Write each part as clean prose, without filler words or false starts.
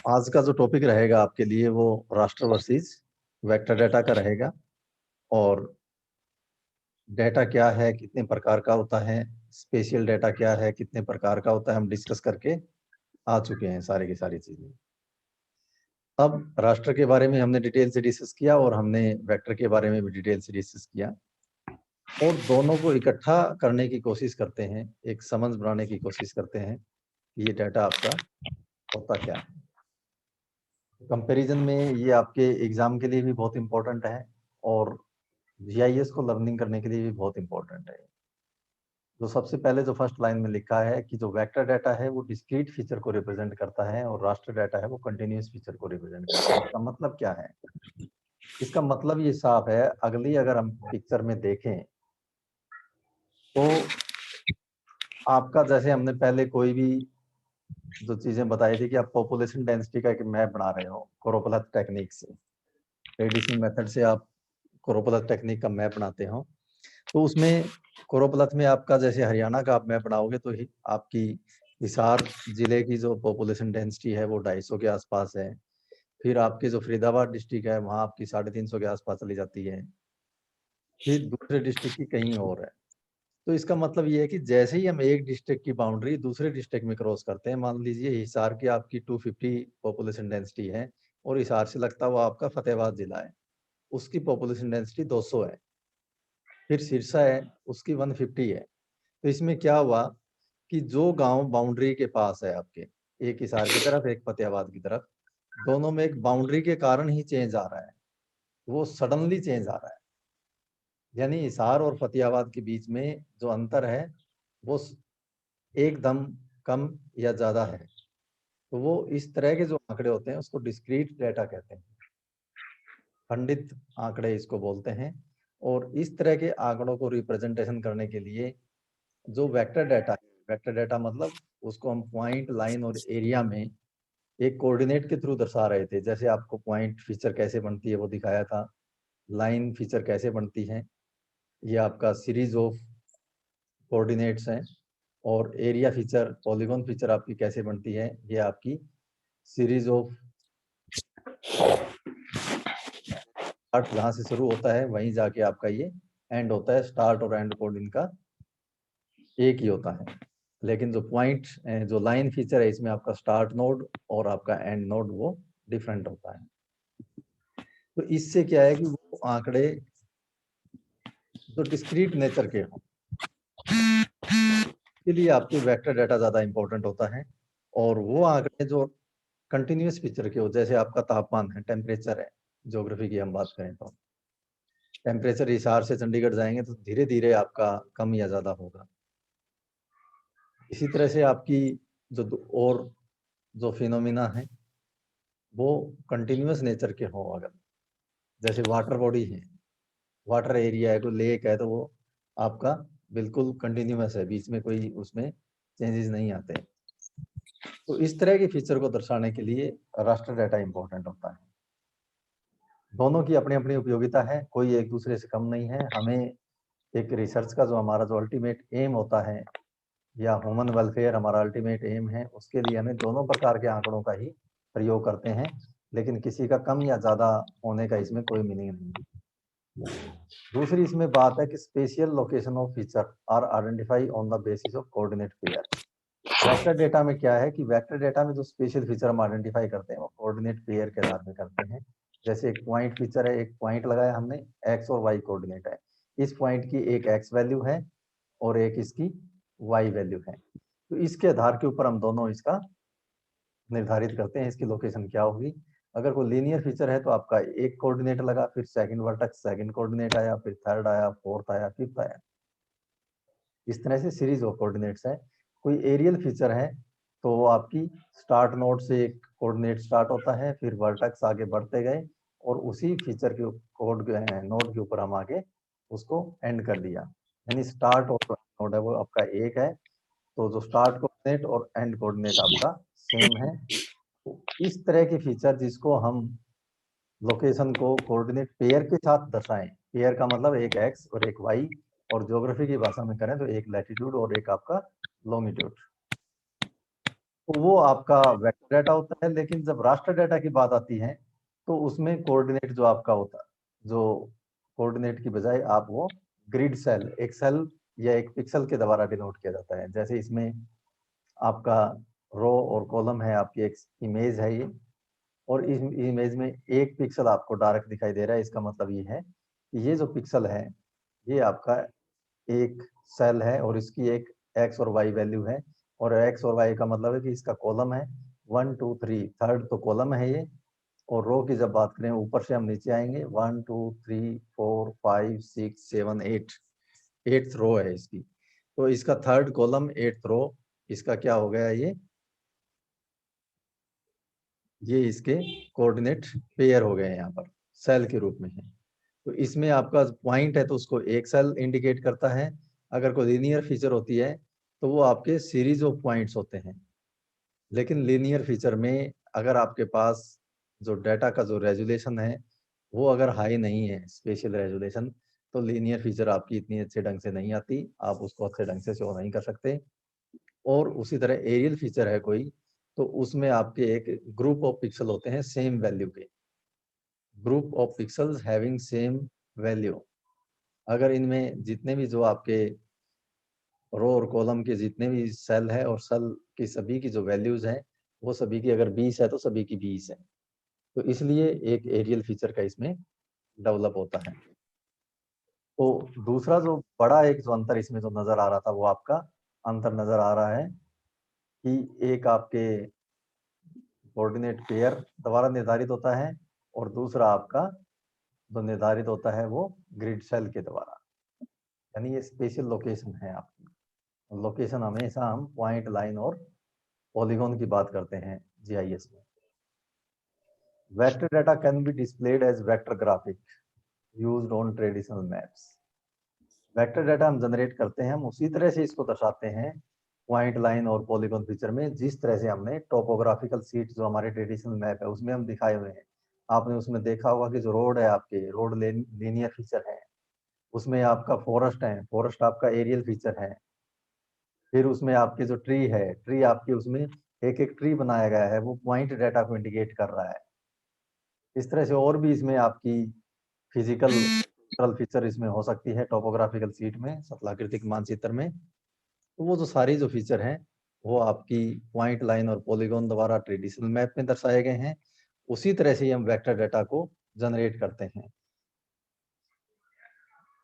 आज का जो टॉपिक रहेगा आपके लिए वो रास्टर वर्सेस वेक्टर डाटा का रहेगा। और डाटा क्या है, कितने प्रकार का होता है, स्पेशल डाटा क्या है, कितने प्रकार का होता है, हम डिस्कस करके आ चुके हैं सारी की सारी चीजें। अब रास्टर के बारे में हमने डिटेल से डिस्कस किया और हमने वेक्टर के बारे में भी डिटेल से डिस्कस किया, और दोनों को इकट्ठा करने की कोशिश करते हैं, एक समझ बनाने की कोशिश करते हैं कि ये डाटा आपका होता क्या है। कंपैरिजन में ये आपके एग्जाम के लिए भी बहुत इंपॉर्टेंट है और जीआईएस को लर्निंग करने के लिए भी बहुत इंपॉर्टेंट है। जो सबसे पहले जो फर्स्ट लाइन में लिखा है कि जो वेक्टर डाटा है वो डिस्क्रीट फीचर को रिप्रेजेंट करता है और रास्टर डाटा है वो कंटिन्यूअस फीचर को रिप्रेजेंट करता है। इसका मतलब क्या है? इसका मतलब ये साफ है। अगली अगर हम पिक्चर में देखें तो आपका, जैसे हमने पहले कोई भी जो चीजें बताई थी कि आप पॉपुलेशन डेंसिटी का एक मैप बना रहे हो कोरोपलथ टेक्निक से, ट्रेडिशनल मेथड से आप कोरोपलथ टेक्निक का मैप बनाते हो, तो उसमें कोरोपलथ में आपका जैसे हरियाणा का आप मैप बनाओगे तो आपकी हिसार जिले की जो पॉपुलेशन डेंसिटी है वो 250 के आसपास है। फिर आपके जो फरीदाबाद डिस्ट्रिक्ट है वहाँ आपकी 350 के आसपास चली जाती है। फिर दूसरे डिस्ट्रिक्ट की कहीं और है। तो इसका मतलब ये है कि जैसे ही हम एक डिस्ट्रिक्ट की बाउंड्री दूसरे डिस्ट्रिक्ट में क्रॉस करते हैं, मान लीजिए हिसार की आपकी 250 पॉपुलेशन डेंसिटी है और हिसार से लगता हुआ आपका फतेहाबाद जिला है, उसकी पॉपुलेशन डेंसिटी 200 है। फिर सिरसा है, उसकी 150 है। तो इसमें क्या हुआ कि जो गांव बाउंड्री के पास है आपके, एक हिसार की तरफ एक फतेहाबाद की तरफ, दोनों में एक बाउंड्री के कारण ही चेंज आ रहा है, वो सडनली चेंज आ रहा है। यानी हिसार और फतेहाबाद के बीच में जो अंतर है वो एकदम कम या ज्यादा है। तो वो इस तरह के जो आंकड़े होते हैं उसको डिस्क्रीट डाटा कहते हैं, खंडित आंकड़े इसको बोलते हैं। और इस तरह के आंकड़ों को रिप्रेजेंटेशन करने के लिए जो वेक्टर डाटा है, वेक्टर डाटा मतलब उसको हम पॉइंट, लाइन और एरिया में एक कोऑर्डिनेट के थ्रू दर्शा रहे थे। जैसे आपको पॉइंट फीचर कैसे बनती है वो दिखाया था, लाइन फीचर कैसे बनती है, ये आपका सीरीज ऑफ कोऑर्डिनेट्स हैं, और एरिया फीचर, पॉलीगॉन फीचर आपकी कैसे बनती है, ये आपकी सीरीज ऑफ स्टार्ट जहाँ से शुरू होता है वहीं जाके आपका ये एंड होता है। स्टार्ट और एंड कोड इनका एक ही होता है, लेकिन जो पॉइंट, जो लाइन फीचर है इसमें आपका स्टार्ट नोड और आपका एंड नोड वो डिफरेंट होता है। तो इससे क्या है कि वो आंकड़े जो डिस्क्रीट नेचर के हों के लिए आपके वेक्टर डाटा ज्यादा इंपॉर्टेंट होता है। और वो आंकड़े जो कंटिन्यूअस फीचर के हो, जैसे आपका तापमान है, टेम्परेचर है, ज्योग्राफी की हम बात करें तो टेम्परेचर हिसार से चंडीगढ़ जाएंगे तो धीरे धीरे आपका कम या ज्यादा होगा। इसी तरह से आपकी और जो फिनोमिना है वो कंटिन्यूअस नेचर के हो, अगर जैसे वाटर बॉडी है, वाटर एरिया है, कोई लेक है, तो वो आपका बिल्कुल कंटिन्यूअस है, बीच में कोई उसमें चेंजेस नहीं आते। तो इस तरह के फीचर को दर्शाने के लिए रास्टर डाटा इंपॉर्टेंट होता है। दोनों की अपनी अपनी उपयोगिता है, कोई एक दूसरे से कम नहीं है। हमें एक रिसर्च का जो हमारा जो अल्टीमेट एम होता है, या ह्यूमन वेलफेयर हमारा अल्टीमेट एम है, उसके लिए हमें दोनों प्रकार के आंकड़ों का ही प्रयोग करते हैं, लेकिन किसी का कम या ज्यादा होने का इसमें कोई मीनिंग नहीं है। दूसरी इसमें बात है कि spatial location of feature are identify on the basis of coordinate pair. Vector data में क्या है कि वेक्टर डेटा में जो स्पेशल फीचर हम आइडेंटिफाई करते हैं वो कोऑर्डिनेट पेयर के आधार पर करते हैं। जैसे एक पॉइंट फीचर है, एक पॉइंट लगाया हमने, एक्स और वाई कोऑर्डिनेट है, इस पॉइंट की एक एक्स वैल्यू है और एक इसकी वाई वैल्यू है। तो इसके आधार के ऊपर हम दोनों इसका निर्धारित करते हैं इसकी लोकेशन क्या होगी। अगर कोई लीनियर फीचर है तो आपका एक कोऑर्डिनेट लगा, फिर सेकंड वर्टेक्स सेकंड कोऑर्डिनेट आया, फिर थर्ड आया, फोर्थ आया, फिफ्थ आया। इस तरह से सीरीज ऑफ कोऑर्डिनेट्स है। कोई एरियल फीचर है तो वो आपकी स्टार्ट नोड से एक कोऑर्डिनेट स्टार्ट होता है, फिर वर्टेक्स आगे बढ़ते गए और उसी फीचर के कोड नोड के ऊपर हम आगे उसको एंड कर दिया। यानी स्टार्ट और नोड है वो आपका एक है, तो जो स्टार्ट कोऑर्डिनेट और एंड कोऑर्डिनेट आपका सेम है। तो इस तरह के फीचर जिसको हम लोकेशन को कोऑर्डिनेट पेयर के साथ दर्शाएं, पेयर का मतलब एक एक्स और एक वाई, और ज्योग्राफी की भाषा में करें तो एक लैटिट्यूड और एक आपका लॉन्गिट्यूड। तो वो आपका वेक्टर डाटा होता है। लेकिन जब राष्ट्र डाटा की बात आती है तो उसमें कोऑर्डिनेट जो आपका होता है, जो कोऑर्डिनेट की बजाय आप वो ग्रिड सेल, एक सेल या एक पिक्सल के द्वारा डिनोट किया जाता है। जैसे इसमें आपका रो और कॉलम है, आपकी एक इमेज है ये, और इस इमेज में एक पिक्सल आपको डार्क दिखाई दे रहा है। इसका मतलब ये है कि ये जो पिक्सल है ये आपका एक सेल है और इसकी एक एक्स और वाई वैल्यू है। और एक्स और वाई का मतलब है कि इसका कॉलम है 1 2 3, थर्ड तो कॉलम है ये। और रो की जब बात करें ऊपर से हम नीचे आएंगे, 1 2 3 4 5 6 7 8, एट्थ रो है इसकी। तो इसका थर्ड कॉलम एट्थ रो, इसका क्या हो गया ये इसके कोऑर्डिनेट पेयर हो गए हैं, यहाँ पर सेल के रूप में है। तो इसमें आपका पॉइंट है तो उसको एक सेल इंडिकेट करता है। अगर कोई लीनियर फीचर होती है तो वो आपके सीरीज ऑफ पॉइंट्स होते हैं। लेकिन लीनियर फीचर में अगर आपके पास जो डाटा का जो रेजुलेशन है वो अगर हाई नहीं है, स्पेशल रेजुलेशन, तो लीनियर फीचर आपकी इतनी अच्छे ढंग से नहीं आती, आप उसको अच्छे ढंग से शो नहीं कर सकते। और उसी तरह एरियल फीचर है कोई, तो उसमें आपके एक ग्रुप ऑफ पिक्सल होते हैं सेम वैल्यू के, group of pixels having same value. अगर इनमें जितने भी जो आपके रो और कॉलम के जितने भी सेल है और सेल की सभी की जो वैल्यूज हैं वो सभी की अगर 20 है तो सभी की 20 है। तो इसलिए एक एरियल फीचर का इसमें डेवलप होता है। तो दूसरा जो बड़ा एक जो अंतर इसमें जो नजर आ रहा था वो आपका अंतर नजर आ रहा है कि एक आपके कोऑर्डिनेट पेयर द्वारा निर्धारित होता है और दूसरा आपका जो निर्धारित होता है वो ग्रिड सेल के द्वारा। यानी ये स्पेशल लोकेशन है आपकी। लोकेशन हमेशा हम पॉइंट, लाइन और पॉलीगॉन की बात करते हैं जीआईएस में। Vector data can be displayed as vector graphic used on traditional maps. Vector data हम जनरेट करते हैं, हम उसी तरह से इसको दर्शाते हैं पॉइंट, लाइन और पॉलीगॉन फीचर में जिस तरह से हमने टोपोग्राफिकल सीट जो हमारे ट्रेडिशनल मैप है उसमें हम दिखाए हुए हैं। आपने उसमें देखा होगा कि जो रोड है आपके, रोड लीनियर फीचर है, उसमें आपका फॉरेस्ट है, फॉरेस्ट आपका एरियल फीचर है। फिर उसमें आपके जो ट्री है, ट्री आपके उसमें एक एक ट्री बनाया गया है, वो पॉइंट डाटा को इंडिकेट कर रहा है। इस तरह से और भी इसमें आपकी फिजिकल फीचर इसमें हो सकती है टोपोग्राफिकल सीट में, स्थलाकृतिक मानचित्र में। तो वो जो सारी जो फीचर हैं वो आपकी पॉइंट, लाइन और पॉलीगॉन द्वारा ट्रेडिशनल मैप में दर्शाए गए हैं। उसी तरह से हम वेक्टर डाटा को जनरेट करते हैं।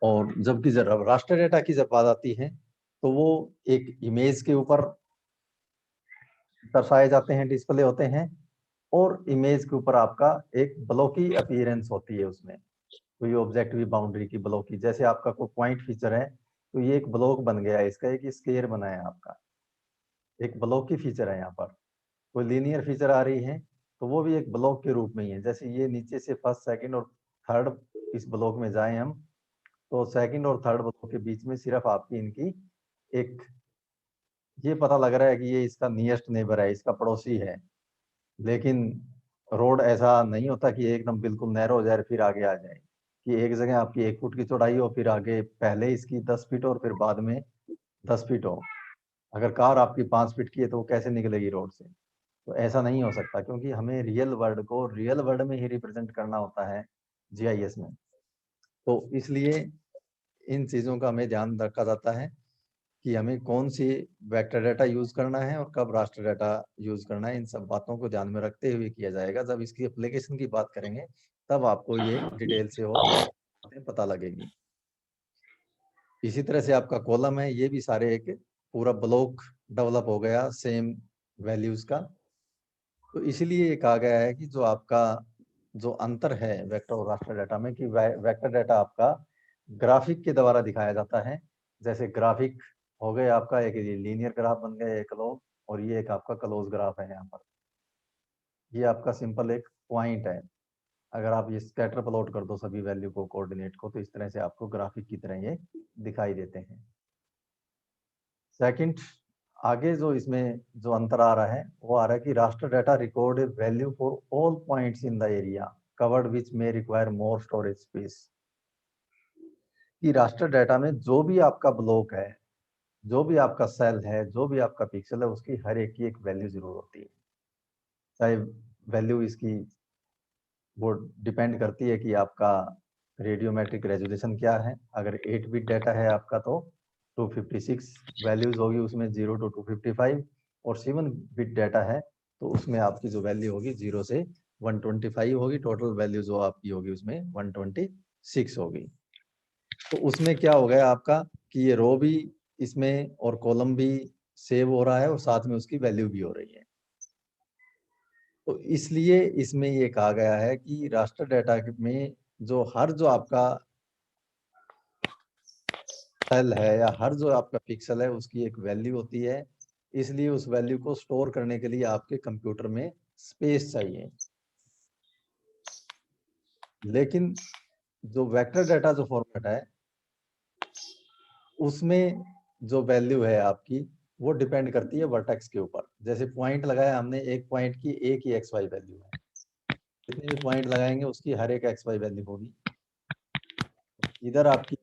और जबकि जब रास्टर डाटा की जब बात आती है तो वो एक इमेज के ऊपर दर्शाए जाते हैं, डिस्प्ले होते हैं। और इमेज के ऊपर आपका एक ब्लॉकी अपीयरेंस होती है उसमें, कोई ऑब्जेक्टिव बाउंड्री की ब्लॉकी। जैसे आपका कोई पॉइंट फीचर है तो ये एक ब्लॉक बन गया है, इसका एक स्क्वायर बना है आपका, एक ब्लॉक की फीचर है यहाँ पर। कोई लीनियर फीचर आ रही है तो वो भी एक ब्लॉक के रूप में ही है। जैसे ये नीचे से फर्स्ट, सेकंड और थर्ड इस ब्लॉक में जाए हम, तो सेकंड और थर्ड ब्लॉक के बीच में सिर्फ आपकी इनकी एक ये पता लग रहा है कि ये इसका नियरेस्ट नेबर है, इसका पड़ोसी है। लेकिन रोड ऐसा नहीं होता कि एकदम बिल्कुल नैरो हो जाए फिर आगे आ जाए, कि एक जगह आपकी 1 फुट की चौड़ाई हो, फिर आगे पहले इसकी 10 फीट और फिर बाद में 10 फीट हो। अगर कार आपकी 5 फीट की है तो वो कैसे निकलेगी रोड से? तो ऐसा नहीं हो सकता, क्योंकि हमें रियल वर्ल्ड को रियल वर्ल्ड में ही रिप्रेजेंट करना होता है जीआईएस में। तो इसलिए इन चीज़ों का हमें ध्यान रखा जाता है कि हमें कौन सी वेक्टर डाटा यूज करना है और कब रास्टर डाटा यूज करना है। इन सब बातों को ध्यान में रखते हुए किया जाएगा। जब इसकी एप्लीकेशन की बात करेंगे तब आपको ये डिटेल से और बातें पता लगेगी। इसी तरह से आपका कॉलम है, ये भी सारे एक पूरा ब्लॉक डेवलप हो गया सेम वैल्यूज का। तो इसलिए ये कहा गया है कि जो आपका जो अंतर है वेक्टर और रास्टर डाटा में, कि वेक्टर डाटा आपका ग्राफिक के द्वारा दिखाया जाता है। जैसे ग्राफिक हो गए आपका एक लीनियर ग्राफ बन गया एक क्लोज, और ये एक आपका क्लोज ग्राफ है। यहाँ पर ये आपका सिंपल एक पॉइंट है। अगर आप ये स्कैटर प्लॉट कर दो सभी वैल्यू को, कोऑर्डिनेट को, तो इस तरह से आपको ग्राफिक की तरह ये दिखाई देते हैं। सेकंड, आगे जो इसमें जो अंतर आ रहा है वो आ रहा है कि raster data record value for all points in the area covered which में रिक्वायर मोर स्टोरेज स्पेस। कि रास्टर डाटा में जो भी आपका ब्लॉक है जो भी आपका सेल है, जो भी आपका पिक्सल है, उसकी हर एक की एक वैल्यू जरूर होती है। चाहे वैल्यू इसकी वो डिपेंड करती है कि आपका रेडियोमेट्रिक रेजोल्यूशन क्या है। अगर 8 बिट डाटा है आपका तो 256 वैल्यूज होगी उसमें, 0 to 255। और 7 बिट डाटा है तो उसमें आपकी जो वैल्यू होगी 0 से 125 होगी। टोटल वैल्यू जो आपकी होगी उसमें 126 होगी। तो उसमें क्या हो गया आपका कि ये रो भी इसमें और कॉलम भी सेव हो रहा है और साथ में उसकी वैल्यू भी हो रही है। तो इसलिए इसमें ये कहा गया है कि रास्टर डाटा में जो आपका सेल है या हर जो आपका पिक्सल है उसकी एक वैल्यू होती है। इसलिए उस वैल्यू को स्टोर करने के लिए आपके कंप्यूटर में स्पेस चाहिए। लेकिन जो वेक्टर डाटा जो फॉर्मेट है उसमें जो वैल्यू है आपकी वो डिपेंड करती है वर्टेक्स के ऊपर। जैसे पॉइंट लगाया हमने, एक पॉइंट की एक ही एक्स वाई वैल्यू है, जितने भी पॉइंट लगाएंगे उसकी हर एक एक्स वाई वैल्यू होगी। इधर आपकी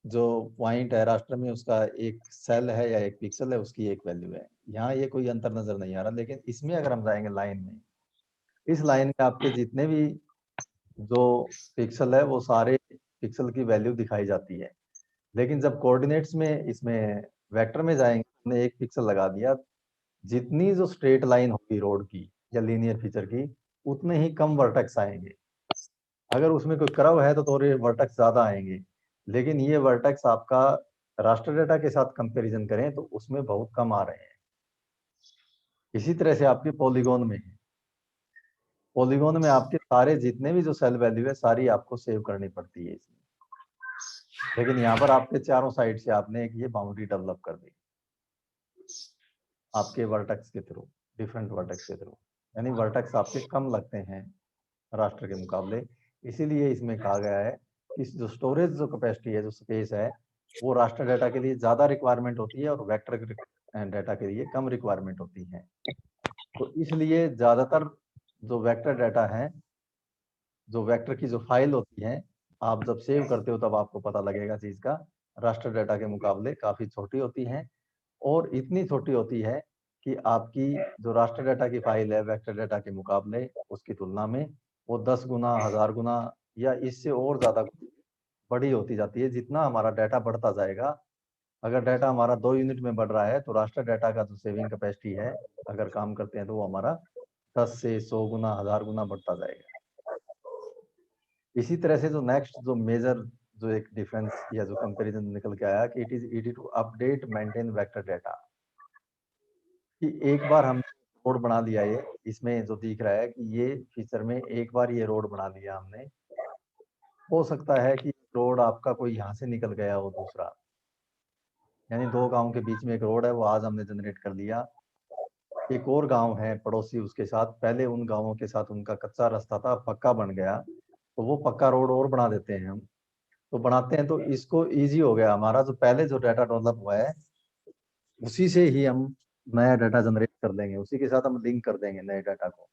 जो पॉइंट है राष्ट्र में उसका एक सेल है या एक पिक्सल है, उसकी एक वैल्यू है। यहाँ ये कोई अंतर नजर नहीं आ रहा। लेकिन इसमें अगर हम जाएंगे लाइन में, इस लाइन में आपके जितने भी जो पिक्सल है वो सारे पिक्सल की वैल्यू दिखाई जाती है। लेकिन जब कोऑर्डिनेट्स में इसमें वेक्टर में जाएंगे, हमने एक पिक्सल लगा दिया, जितनी जो स्ट्रेट लाइन होगी रोड की या लीनियर फीचर की, उतने ही कम वर्टेक्स आएंगे। अगर उसमें कोई कर्व है तो थोड़े वर्टेक्स ज्यादा आएंगे। लेकिन ये वर्टेक्स आपका रास्टर डाटा के साथ कंपैरिजन करें तो उसमें बहुत कम आ रहे हैं। इसी तरह से आपके पॉलीगॉन में है। पॉलीगॉन में आपके सारे जितने भी जो सेल वैल्यू है सारी आपको सेव करनी पड़ती है इसमें। लेकिन यहाँ पर आपके चारों साइड से आपने एक ये बाउंड्री डेवलप कर दी आपके वर्टेक्स के थ्रू, डिफरेंट वर्टेक्स के थ्रू। यानी वर्टेक्स आपके कम लगते हैं राष्ट्र के मुकाबले। इसीलिए इसमें कहा गया है कि जो स्टोरेज जो कैपेसिटी है, जो स्पेस है, वो राष्ट्र डाटा के लिए ज्यादा रिक्वायरमेंट होती है और वेक्टर डाटा के लिए कम रिक्वायरमेंट होती है। तो इसलिए ज्यादातर जो वेक्टर डाटा है, जो वेक्टर की जो फाइल होती है, आप जब सेव करते हो तब आपको पता लगेगा चीज का, राष्ट्र डाटा के मुकाबले काफी छोटी होती है। और इतनी छोटी होती है कि आपकी जो राष्ट्र डाटा की फाइल है वेक्टर डाटा के मुकाबले उसकी तुलना में वो 10 गुना, 1000 गुना या इससे और ज्यादा बड़ी होती जाती है। जितना हमारा डाटा बढ़ता जाएगा, अगर डाटा हमारा 2 यूनिट में बढ़ रहा है तो राष्ट्र डाटा का जो सेविंग कैपेसिटी है, अगर काम करते हैं तो वो हमारा 10 से 100 गुना, 1000 गुना बढ़ता जाएगा। इसी तरह से जो नेक्स्ट जो मेजर जो एक डिफरेंस या जो कंपैरिजन निकल के आया कि it is easy to update maintain vector data. कि एक बार हम रोड बना लिया, ये इसमें जो दिख रहा है कि ये फीचर में एक बार ये रोड बना लिया हमने, हो सकता है कि रोड आपका कोई यहाँ से निकल गया हो दूसरा, यानी दो गांव के बीच में एक रोड है, वो आज हमने जनरेट कर लिया। एक और गांव है पड़ोसी, उसके साथ पहले उन गांवों के साथ उनका कच्चा रास्ता था, पक्का बन गया, तो वो पक्का रोड और बना देते हैं हम। तो बनाते हैं तो इसको इजी हो गया, हमारा जो पहले जो डाटा डेवलप हुआ है उसी से ही हम नया डाटा जनरेट कर देंगे, उसी के साथ हम लिंक कर देंगे नए डाटा को।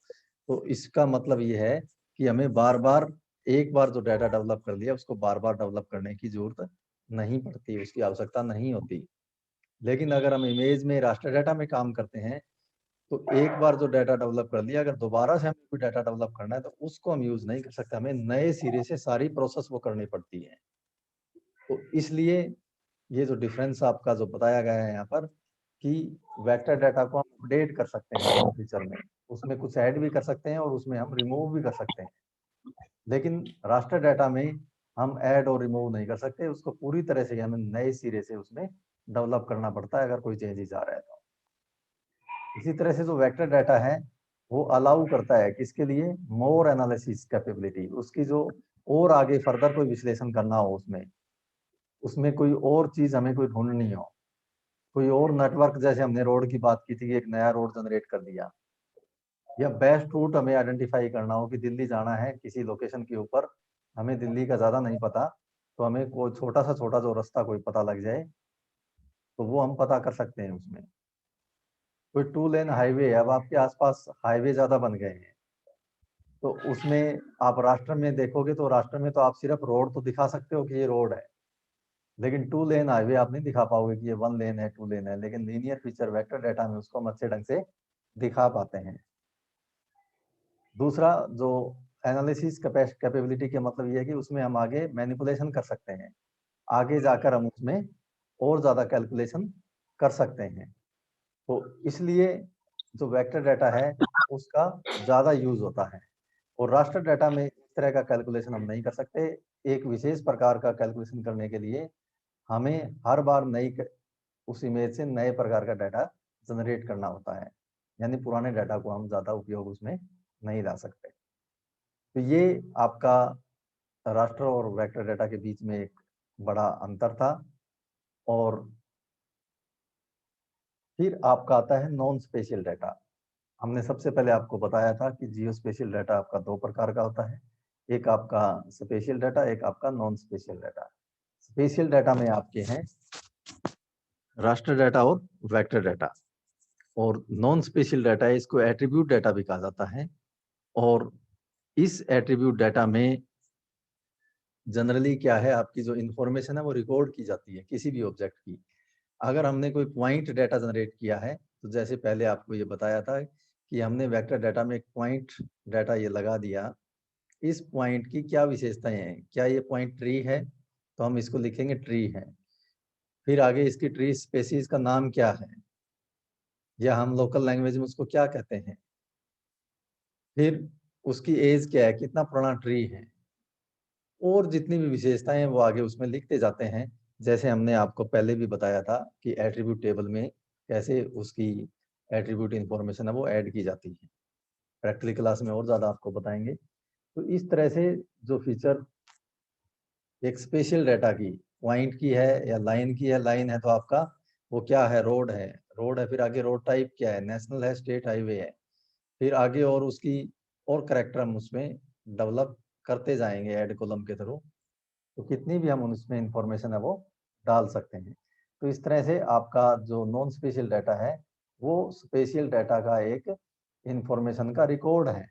तो इसका मतलब ये है कि हमें बार बार, एक बार जो डाटा डेवलप कर लिया उसको बार बार डेवलप करने की जरूरत नहीं पड़ती, उसकी आवश्यकता नहीं होती। लेकिन अगर हम इमेज में रास्टर डाटा में काम करते हैं तो एक बार जो डाटा डेवलप कर लिया, अगर दोबारा से हमें कोई डाटा डेवलप करना है तो उसको हम यूज नहीं कर सकते, हमें नए सिरे से सारी प्रोसेस वो करनी पड़ती है। तो इसलिए ये जो डिफरेंस आपका जो बताया गया है यहाँ पर कि वेक्टर डाटा को हम अपडेट कर सकते हैं दोनों फीचर में, उसमें कुछ ऐड भी कर सकते हैं और उसमें हम रिमूव भी कर सकते हैं। लेकिन रास्टर डाटा में हम ऐड और रिमूव नहीं कर सकते, उसको पूरी तरह से हमें नए सिरे से उसमें डेवलप करना पड़ता है अगर कोई चेंजेस आ रहा है तो। इसी तरह से जो वेक्टर डाटा है वो अलाउ करता है किसके लिए, मोर एनालिसिस कैपेबिलिटी, उसकी जो और आगे फर्दर कोई विश्लेषण करना हो, उसमें उसमें कोई और चीज हमें कोई ढूंढनी हो, कोई और नेटवर्क, जैसे हमने रोड की बात की थी कि एक नया रोड जनरेट कर दिया, या बेस्ट रूट हमें आइडेंटिफाई करना हो कि दिल्ली जाना है किसी लोकेशन के ऊपर, हमें दिल्ली का ज्यादा नहीं पता, तो हमें कोई छोटा सा छोटा जो रास्ता कोई पता लग जाए तो वो हम पता कर सकते हैं उसमें। कोई 2 लेन हाईवे है, अब आपके आसपास हाईवे ज्यादा बन गए हैं, तो उसमें आप राष्ट्र में देखोगे तो राष्ट्र में तो आप सिर्फ रोड तो दिखा सकते हो कि ये रोड है, लेकिन 2 लेन हाईवे आप नहीं दिखा पाओगे कि ये 1 लेन है 2 लेन है, लेकिन लीनियर फीचर वेक्टर डाटा में उसको हम अच्छे ढंग से दिखा पाते हैं। दूसरा जो एनालिसिस कैपेबिलिटी के मतलब ये है कि उसमें हम आगे मैनिपुलेशन कर सकते हैं, आगे जाकर हम उसमें और ज्यादा कैलकुलेशन कर सकते हैं। तो इसलिए जो वेक्टर डाटा है उसका ज्यादा यूज होता है, और रास्टर डाटा में इस तरह का कैलकुलेशन हम नहीं कर सकते। एक विशेष प्रकार का कैलकुलेशन करने के लिए हमें हर बार उस इमेज से नए प्रकार का डाटा जनरेट करना होता है, यानी पुराने डाटा को हम ज्यादा उपयोग उसमें नहीं ला सकते। तो ये आपका रास्टर और वेक्टर डाटा के बीच में एक बड़ा अंतर था। और फिर आपका आता है नॉन स्पेशियल डाटा। हमने सबसे पहले आपको बताया था कि जियो स्पेशियल डाटा आपका 2 प्रकार का होता है, एक आपका स्पेशियल डाटा, एक आपका non spatial data. Spatial data में आपके हैं रास्टर डाटा और वेक्टर डाटा, और नॉन स्पेशियल डाटा है, इसको एट्रीब्यूट डाटा भी कहा जाता है। और इस एट्रीब्यूट डाटा में जनरली क्या है, आपकी जो इंफॉर्मेशन है वो रिकॉर्ड की जाती है किसी भी ऑब्जेक्ट की। अगर हमने कोई पॉइंट डाटा जनरेट किया है, तो जैसे पहले आपको ये बताया था कि हमने वेक्टर डाटा में एक पॉइंट डाटा ये लगा दिया, इस पॉइंट की क्या विशेषताएं हैं, क्या ये पॉइंट ट्री है, तो हम इसको लिखेंगे ट्री है। फिर आगे इसकी ट्री स्पेसीज का नाम क्या है, या हम लोकल लैंग्वेज में उसको क्या कहते हैं। फिर उसकी एज क्या है, कितना पुराना ट्री है, और जितनी भी विशेषताएं हैं वो आगे उसमें लिखते जाते हैं। जैसे हमने आपको पहले भी बताया था कि एट्रीब्यूट टेबल में कैसे उसकी एट्रीब्यूट इंफॉर्मेशन है वो ऐड की जाती है। प्रैक्टिकल क्लास में और ज़्यादा आपको बताएंगे। तो इस तरह से जो फीचर एक स्पेशल डाटा की पॉइंट की है या लाइन की है, लाइन है तो आपका वो क्या है, रोड है, रोड है। फिर आगे रोड टाइप क्या है, नेशनल है, स्टेट हाईवे है। फिर आगे और उसकी और करेक्टर हम उसमें डेवलप करते जाएंगे ऐड कॉलम के थ्रू, तो कितनी भी हम उसमें इंफॉर्मेशन है वो डाल सकते हैं। तो इस तरह से आपका जो नॉन स्पेशियल डाटा है वो स्पेशियल डाटा का एक इंफॉर्मेशन का रिकॉर्ड है,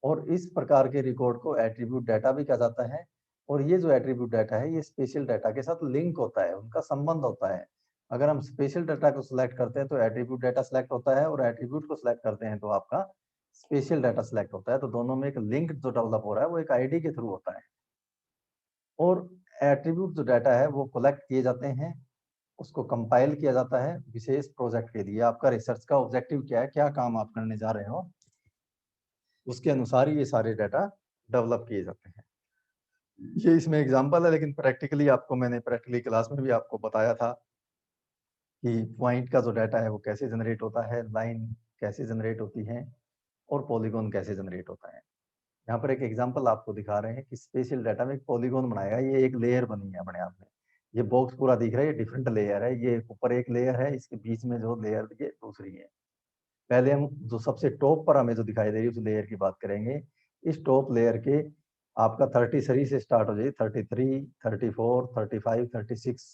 और इस प्रकार के रिकॉर्ड को एट्रीब्यूट डाटा भी कहा जाता है। और ये जो एट्रीब्यूट डाटा है ये स्पेशल डाटा के साथ लिंक होता है, उनका संबंध होता है। अगर हम स्पेशल डाटा को सिलेक्ट करते हैं तो एट्रीब्यूट डाटा सिलेक्ट होता है, और एट्रीब्यूट को सिलेक्ट करते हैं तो आपका स्पेशल डाटा सिलेक्ट होता है। तो दोनों में एक लिंक जो डेवलप हो रहा है वो एक आईडी के थ्रू होता है। और एट्रीब्यूट जो डाटा है वो कलेक्ट किए जाते हैं, उसको कंपाइल किया जाता है विशेष प्रोजेक्ट के लिए। आपका रिसर्च का ऑब्जेक्टिव क्या है, क्या काम आप करने जा रहे हो, उसके अनुसार ही ये सारे डाटा डेवलप किए जाते हैं। ये इसमें एग्जांपल है, लेकिन प्रैक्टिकली आपको मैंने प्रैक्टिकली क्लास में भी आपको बताया था कि पॉइंट का जो डाटा है वो कैसे जनरेट होता है, लाइन कैसे जनरेट होती है, और पॉलीगॉन कैसे जनरेट होता है। यहाँ पर एक एग्जांपल आपको दिखा रहे हैं कि स्पेशल डाटा में एक पॉलीगॉन बनाएगा, ये एक लेयर बनी है अपने आप में। ये बॉक्स पूरा दिख रहा है, ये डिफरेंट लेयर है, ये ऊपर एक लेयर है, इसके बीच में जो लेयर ये दूसरी है। पहले हम जो सबसे टॉप पर हमें जो दिखाई दे रही है उस लेयर की बात करेंगे। इस टॉप लेयर के आपका 33 से स्टार्ट हो जाए, 33, 34, 35, 36,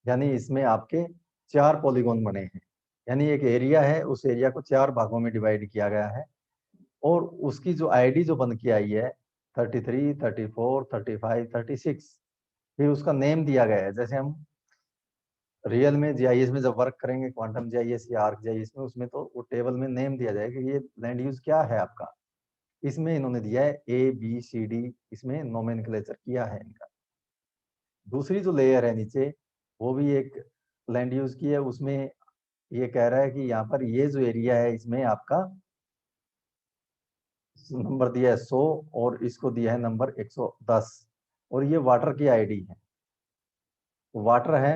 यानी इसमें आपके 4 पॉलीगॉन बने हैं। यानी एक एरिया है, उस एरिया को 4 भागों में डिवाइड किया गया है, और उसकी जो आईडी जो बन के आई है 33, 34, 35, 36, फिर उसका नेम दिया गया है। जैसे हम रियल में जीआईएस में जब वर्क करेंगे, क्वांटम जीआईएस या आर्क जीआईएस में, उसमें तो वो टेबल में नेम दिया जाएगा कि ये लैंड यूज क्या है आपका। इसमें इन्होंने दिया है ABCD, इसमें नोमेनक्लेचर किया है इनका। दूसरी जो लेयर है नीचे वो भी एक लैंड यूज की है, उसमें ये कह रहा है कि यहाँ पर ये जो एरिया है इसमें आपका नंबर दिया है 100, और इसको दिया है नंबर 110, और ये वाटर की आईडी है। वाटर है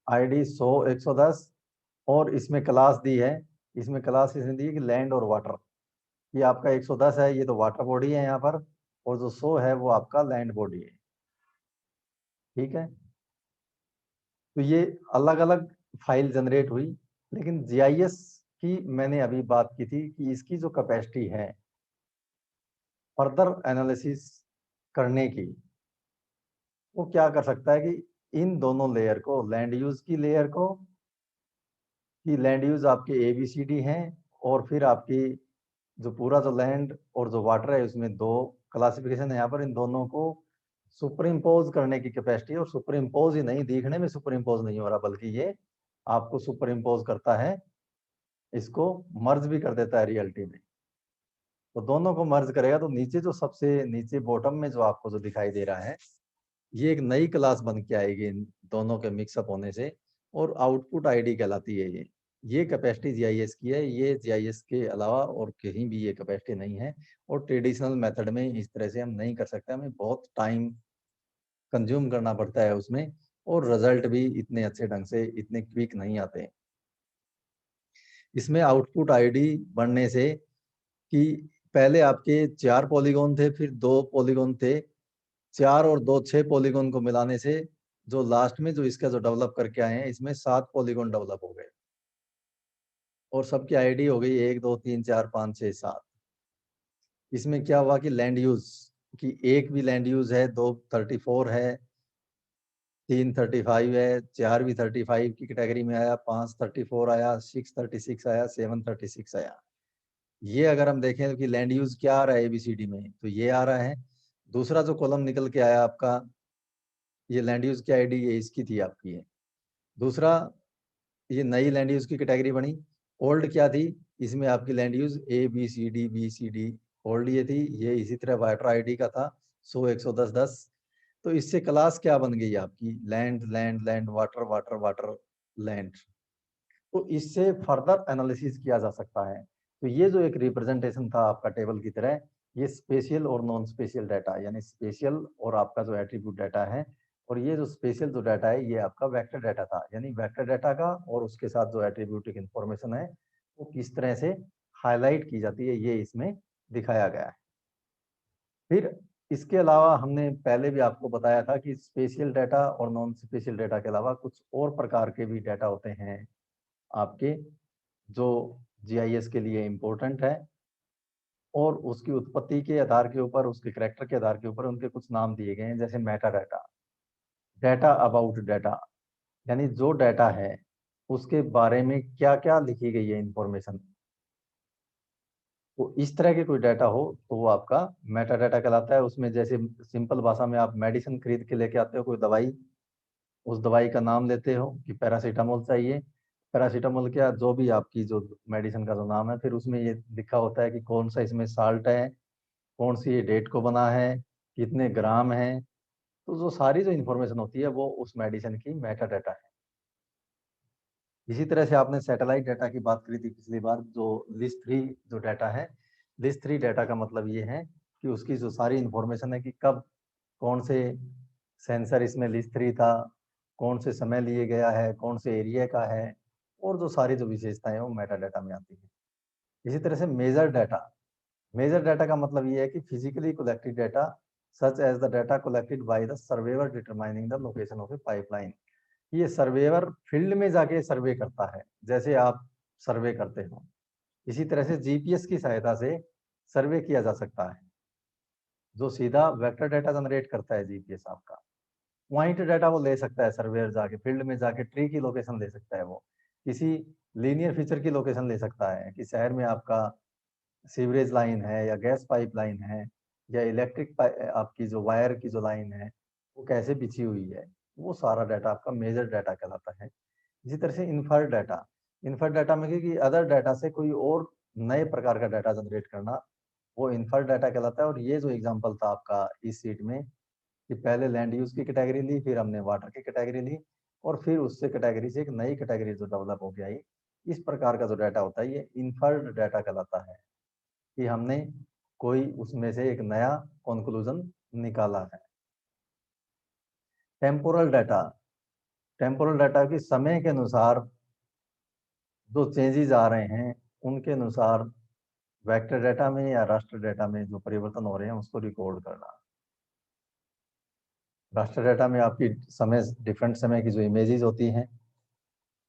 आईडी 100, 110, और इसमें क्लास दी है, इसमें क्लास इसने दी है कि लैंड और वाटर। ये आपका 110 है, ये तो वाटर बॉडी है यहाँ पर, और जो 100 है वो आपका लैंड बॉडी है। ठीक है, तो ये अलग अलग फाइल जनरेट हुई। लेकिन जीआईएस की मैंने अभी बात की थी कि इसकी जो कैपेसिटी है फर्दर एनालिसिस करने की, वो क्या कर सकता है कि इन दोनों लेयर को, लैंड यूज की लेयर को, कि लैंड यूज आपके ABCD हैं, और फिर आपकी जो पूरा जो लैंड और जो वाटर है उसमें 2 क्लासिफिकेशन है यहाँ पर, इन दोनों को सुपर इम्पोज करने की कैपेसिटी, और सुपर इम्पोज ही नहीं, दिखने में सुपर इम्पोज नहीं हो रहा, बल्कि ये आपको सुपर इम्पोज करता है, इसको मर्ज भी कर देता है रियलिटी में। तो दोनों को मर्ज करेगा तो नीचे जो सबसे नीचे बॉटम में जो आपको जो दिखाई दे रहा है, ये एक नई क्लास बन के आएगी इन दोनों के मिक्सअप होने से, और आउटपुट आईडी कहलाती है ये कैपेसिटी जीआईएस की है। ये जीआईएस के अलावा और कहीं भी ये कैपेसिटी नहीं है, और ट्रेडिशनल मेथड में इस तरह से हम नहीं कर सकते, हमें बहुत टाइम कंज्यूम करना पड़ता है उसमें, और रिजल्ट भी इतने अच्छे ढंग से, इतने क्विक नहीं आते। इसमें आउटपुट आईडी बनने से कि पहले आपके 4 पॉलीगॉन थे, फिर 2 पॉलीगॉन थे, 4 और 2 6 पॉलीगॉन को मिलाने से जो लास्ट में जो इसका जो डेवलप करके आए हैं, इसमें 7 पॉलीगॉन डेवलप हो गए, और सबकी आईडी हो गई 1 2 3 4 5 6 7। इसमें क्या हुआ कि लैंड यूज की एक भी लैंड यूज है, 2 34 है, 3 35 है, 4 भी 35 की कैटेगरी में आया, 5 34 आया, 6 36 आया, 7 36 आया। ये अगर हम देखें कि लैंड यूज क्या आ रहा है एबीसीडी में, तो ये आ रहा है। दूसरा जो कॉलम निकल के आया आपका, ये लैंड यूज की आईडी ये इसकी थी आपकी है। दूसरा, ये नई लैंड यूज की कैटेगरी बनी। ओल्ड क्या थी, इसमें आपकी लैंड यूज ABCD ओल्ड ये थी। ये इसी तरह वाटर आईडी का था 100 110 10। तो इससे क्लास क्या बन गई आपकी, land land land, water water water, land. तो इससे फर्दर एनालिसिस किया जा सकता है। तो ये जो एक रिप्रेजेंटेशन था आपका टेबल की तरह, ये स्पेशियल और नॉन स्पेशियल डाटा, यानी स्पेशियल और आपका जो एट्रीब्यूट डाटा है, और ये जो स्पेशियल जो डाटा है ये आपका वेक्टर डाटा था। यानी वेक्टर डाटा का और उसके साथ जो एट्रीब्यूटिक इंफॉर्मेशन है वो किस तरह से हाईलाइट की जाती है, ये इसमें दिखाया गया है। फिर इसके अलावा हमने पहले भी आपको बताया था कि स्पेशियल डाटा और नॉन स्पेशियल डाटा के अलावा कुछ और प्रकार के भी डाटा होते हैं आपके, जो जीआईएस के लिए इम्पोर्टेंट है, और उसकी उत्पत्ति के आधार के ऊपर, उसके करैक्टर के आधार के ऊपर उनके कुछ नाम दिए गए हैं, जैसे Meta data, data about data, यानी जो डाटा है उसके बारे में क्या क्या लिखी गई है इंफॉर्मेशन। तो इस तरह के कोई डाटा हो तो वो आपका मेटा डाटा कहलाता है। उसमें जैसे सिंपल भाषा में आप मेडिसिन खरीद के लेके आते हो कोई दवाई, उस दवाई का नाम लेते हो कि पैरासीटामोल चाहिए, पैरासीटामोल क्या, जो भी आपकी जो मेडिसिन का जो नाम है, फिर उसमें ये लिखा होता है कि कौन सा इसमें साल्ट है, कौन सी ये डेट को बना है, कितने ग्राम है। तो जो सारी जो इन्फॉर्मेशन होती है वो उस मेडिसिन की मेटा डाटा है। इसी तरह से आपने सैटेलाइट डाटा की बात करी थी पिछली बार, जो लिस्ट 3 जो डाटा है, लिस्ट 3 डाटा का मतलब ये है कि उसकी जो सारी इन्फॉर्मेशन है कि कब कौन से सेंसर इसमें लिस्ट 3 था, कौन से समय लिए गया है, कौन से एरिया का है, और जो सारी जो विशेषताएं हैं वो मेटा डाटा में आती है। इसी तरह से मेजर डाटा, मेजर डाटा का मतलब ये है कि physically collected data such as the data collected by the surveyor determining the location of a pipeline. ये सर्वेयर फील्ड में जाके सर्वे करता है, जैसे आप सर्वे करते हो, इसी तरह से जीपीएस की सहायता से सर्वे किया जा सकता है, जो सीधा वेक्टर डाटा जनरेट करता है जीपीएस आपका। पॉइंट डाटा वो ले सकता है, सर्वेयर जाके फील्ड में जाके ट्री की लोकेशन ले सकता है, वो किसी लीनियर फीचर की लोकेशन ले सकता है कि शहर में आपका सीवरेज लाइन है या गैस पाइपलाइन है या इलेक्ट्रिक आपकी जो वायर की जो लाइन है वो कैसे बिछी हुई है, वो सारा डाटा आपका मेजर डाटा कहलाता है। इसी तरह से इन्फर डाटा, इन्फर डाटा में कि अदर डाटा से कोई और नए प्रकार का डाटा जनरेट करना, वो इन्फर डाटा कहलाता है। और ये जो एग्जांपल था आपका इस सीट में, कि पहले लैंड यूज की कैटेगरी ली, फिर हमने वाटर की कैटेगरी ली, और फिर उससे कैटेगरी से एक नई कैटेगरी जो डेवलप हो गई आई, इस प्रकार का जो डाटा होता है ये इन्फर्ड डाटा कहलाता है, कि हमने कोई उसमें से एक नया कंक्लूजन निकाला है। टेम्पोरल डाटा, टेम्पोरल डाटा की समय के अनुसार जो चेंजेस आ रहे हैं उनके अनुसार वेक्टर डाटा में या राष्ट्र डाटा में जो परिवर्तन हो रहे हैं उसको रिकॉर्ड करना। राष्ट्र डाटा में आपकी समय, डिफरेंट समय की जो इमेजेस होती हैं,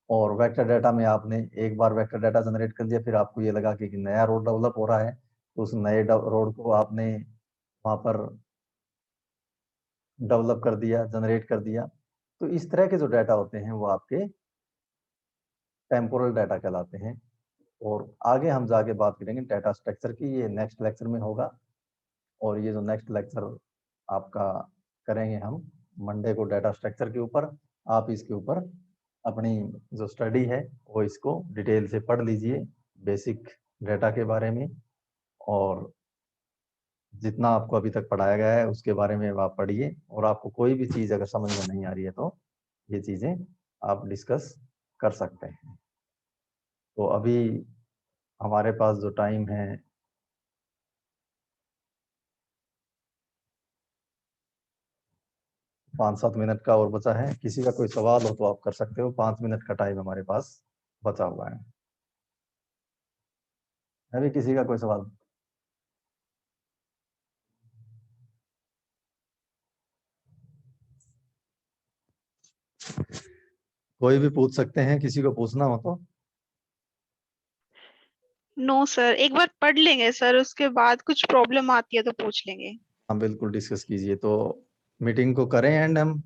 और वेक्टर डाटा में आपने एक बार वेक्टर डाटा जनरेट कर दिया, फिर आपको ये लगा कि नया रोड डेवलप हो रहा है, तो उस नए रोड को आपने वहां पर डेवलप कर दिया, जनरेट कर दिया। तो इस तरह के जो डाटा होते हैं वो आपके टेम्पोरल डाटा कहलाते हैं। और आगे हम जाके बात करेंगे डाटा स्ट्रक्चर की, ये नेक्स्ट लेक्चर में होगा। और ये जो नेक्स्ट लेक्चर आपका करेंगे हम मंडे को डाटा स्ट्रक्चर के ऊपर। आप इसके ऊपर अपनी जो स्टडी है वो इसको डिटेल से पढ़ लीजिए, बेसिक डाटा के बारे में, और जितना आपको अभी तक पढ़ाया गया है उसके बारे में आप पढ़िए। और आपको कोई भी चीज़ अगर समझ में नहीं आ रही है तो ये चीज़ें आप डिस्कस कर सकते हैं। तो अभी हमारे पास जो टाइम है 5-7 मिनट का और बचा है। किसी का कोई सवाल हो तो आप कर सकते हो, 5 मिनट का टाइम हमारे पास बचा हुआ है। अभी किसी का कोई सवाल? कोई भी पूछ सकते हैं, किसी को पूछना हो तो। नो सर, एक बार पढ़ लेंगे सर, उसके बाद कुछ प्रॉब्लम आती है तो पूछ लेंगे। हम बिल्कुल डिस्कस कीजिए। तो मीटिंग को करें एंड हम